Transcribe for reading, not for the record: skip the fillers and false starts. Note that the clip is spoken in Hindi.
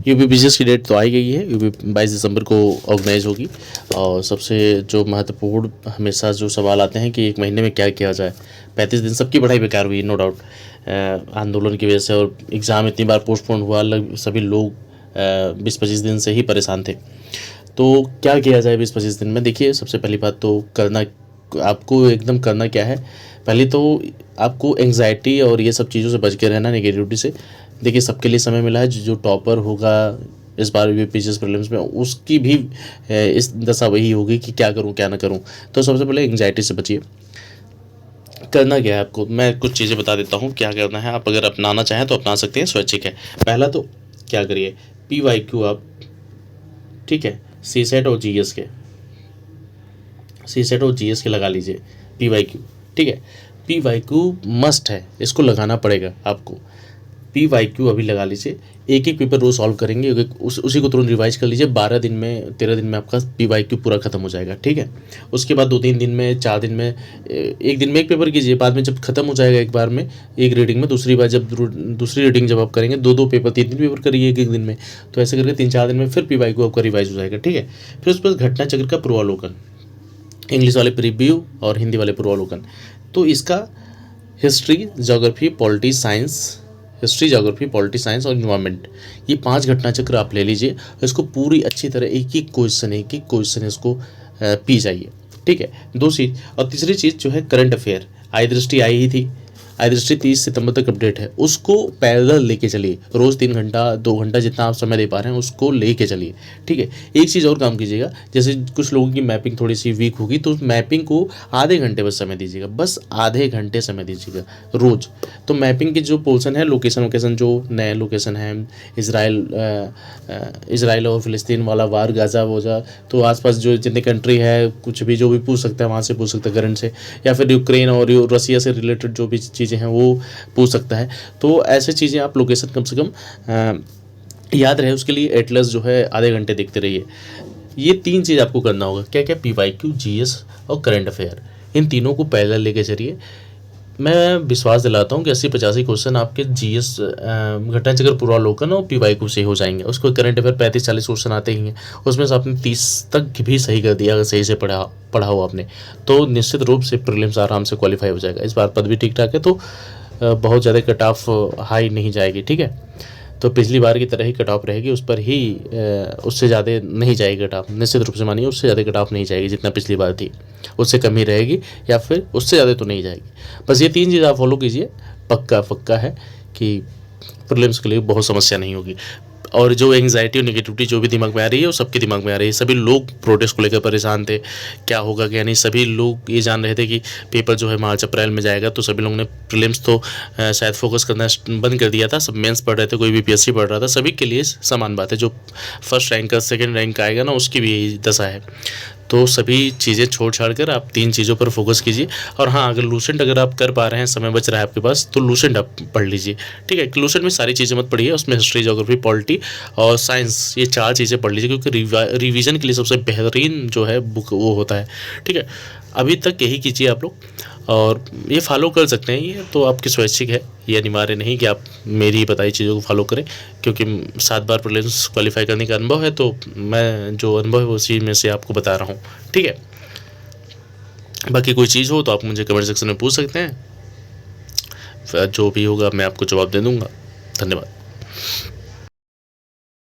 यूपीपीसीएस की डेट तो आई गई है, यूपी 22 दिसंबर को ऑर्गेनाइज होगी। और सबसे जो महत्वपूर्ण हमेशा जो सवाल आते हैं कि एक महीने में क्या किया जाए। 35 दिन सबकी पढ़ाई बेकार हुई, नो डाउट, आंदोलन की वजह से, और एग्ज़ाम इतनी बार पोस्टपोन हुआ, सभी लोग 20-25 दिन से ही परेशान थे। तो क्या किया जाए 20-25 दिन में? देखिए, सबसे पहली बात तो करना, आपको एकदम करना क्या है, पहले तो आपको एंग्जाइटी और ये सब चीज़ों से बच के रहना, नेगेटिविटी से। देखिए, सबके लिए समय मिला है, जो टॉपर होगा इस बार यूपीपीसीएस प्रीलिम्स में, उसकी भी इस दशा वही होगी कि क्या करूं क्या ना करूं। तो सबसे पहले एंग्जाइटी से बचिए। करना क्या है आपको, मैं कुछ चीज़ें बता देता हूँ क्या करना है। आप अगर अपनाना चाहें तो अपना सकते हैं, स्वैच्छिक है। पहला तो क्या करिए, PYQ आप, ठीक है, CSET और GS के लगा लीजिए PYQ, ठीक है। PYQ मस्ट है, इसको लगाना पड़ेगा आपको। PYQ अभी लगा लीजिए, एक एक पेपर रोज सॉल्व करेंगे, उसी को तुरंत रिवाइज कर लीजिए। 12 दिन में 13 दिन में आपका PYQ पूरा खत्म हो जाएगा, ठीक है। उसके बाद 2-3 दिन में, 4 दिन में, एक दिन में एक पेपर कीजिए। बाद में जब खत्म हो जाएगा एक बार में, एक रीडिंग में, दूसरी बार जब दूसरी रीडिंग जब आप करेंगे, 2-2 पेपर, 3-3 पेपर करिए एक दिन में। तो ऐसे करके 3-4 दिन में फिर PYQ आपका रिवाइज हो जाएगा, ठीक है। फिर उसके बाद घटना चक्र का पूर्वावलोकन, इंग्लिश वाले प्रीव्यू और हिंदी वाले पूर्वावलोकन। तो इसका हिस्ट्री, ज्योग्राफी, पॉलिटी साइंस, और इन्वायरमेंट, ये 5 घटना चक्र आप ले लीजिए। इसको पूरी अच्छी तरह एक एक क्वेश्चन इसको पी जाइए, ठीक है। और तीसरी चीज़ जो है करंट अफेयर, आई दृष्टि आई ही थी, आई दृष्टि 30 सितंबर तक अपडेट है, उसको पैरेलल लेके चलिए। रोज़ 3 घंटा 2 घंटा जितना आप समय दे पा रहे हैं उसको लेके चलिए, ठीक है। एक चीज़ और काम कीजिएगा, जैसे कुछ लोगों की मैपिंग थोड़ी सी वीक होगी, तो मैपिंग को आधे घंटे बस समय दीजिएगा, बस आधे घंटे समय दीजिएगा रोज़। तो मैपिंग की जो पोर्सन है, लोकेशन जो नए लोकेशन है, इसराइल और फ़िलिस्तीन वाला वार, गाज़ा वोजा, तो आसपास जो जितनी कंट्री है, कुछ भी जो भी पूछ सकता है वहाँ से पूछ सकता है करंट से, या फिर यूक्रेन और रसिया से रिलेटेड जो भी चीज़ें हैं वो पूछ सकता है। तो ऐसे चीज़ें आप लोकेशन कम से कम याद रहे, उसके लिए एटलस जो है आधे घंटे देखते रहिए। ये 3 चीज़ आपको करना होगा। क्या क्या? PYQ, GS और करंट अफेयर, इन तीनों को पैरेलल लेके चलिए। मैं विश्वास दिलाता हूँ कि 80-85 क्वेश्चन आपके GS घटना चक्र पूर्वावलोकन और PYQ से हो जाएंगे। उसको करंट अफेयर 35-40 क्वेश्चन आते ही हैं, उसमें से आपने 30 तक भी सही कर दिया, अगर सही से पढ़ा हो आपने, तो निश्चित रूप से प्रीलिम्स आराम से क्वालिफाई हो जाएगा। इस बार पद भी ठीक ठाक है, तो बहुत ज़्यादा कट ऑफ हाई नहीं जाएगी, ठीक है। तो पिछली बार की तरह ही कट ऑफ रहेगी, उस पर ही उससे ज़्यादा नहीं जाएगी कट ऑफ, निश्चित रूप से मानिए, उससे ज़्यादा कट ऑफ नहीं जाएगी जितना पिछली बार थी, उससे कम ही रहेगी, या फिर उससे ज़्यादा तो नहीं जाएगी। बस ये 3 चीज़ आप फॉलो कीजिए, पक्का है कि प्रीलिम्स के लिए बहुत समस्या नहीं होगी। और जो एंग्जाइटी और नेगेटिविटी जो भी दिमाग में आ रही है, वो सबके दिमाग में आ रही है। सभी लोग प्रोटेस्ट को लेकर परेशान थे, क्या होगा क्या नहीं। सभी लोग ये जान रहे थे कि पेपर जो है मार्च अप्रैल में जाएगा, तो सभी लोगों ने प्रीलिम्स तो शायद फोकस करना बंद कर दिया था। सब मेंस पढ़ रहे थे, कोई BPSC पढ़ रहा था। सभी के लिए समान बात है, जो फर्स्ट रैंक का सेकेंड रैंक का आएगा ना, उसकी भी यही दशा है। तो सभी चीज़ें छोड़ छाड़ कर आप 3 चीज़ों पर फोकस कीजिए। और हाँ, अगर लूसेंट अगर आप कर पा रहे हैं, समय बच रहा है आपके पास, तो लूसेंट आप पढ़ लीजिए, ठीक है। लूसेंट में सारी चीज़ें मत पढ़िए, उसमें हिस्ट्री, ज्योग्राफी, पॉलिटी और साइंस, ये 4 चीज़ें पढ़ लीजिए, क्योंकि रिवीजन के लिए सबसे बेहतरीन जो है बुक वो होता है, ठीक है। अभी तक यही कीजिए आप लोग, और ये फॉलो कर सकते हैं। ये तो आपकी स्वैच्छिक है, ये अनिवार्य नहीं कि आप मेरी बताई चीज़ों को फॉलो करें, क्योंकि 7 बार प्रीलिम्स क्वालिफाई करने का अनुभव है, तो मैं जो अनुभव है उसी में से आपको बता रहा हूँ, ठीक है। बाकी कोई चीज़ हो तो आप मुझे कमेंट सेक्शन में पूछ सकते हैं, जो भी होगा मैं आपको जवाब दे दूँगा। धन्यवाद।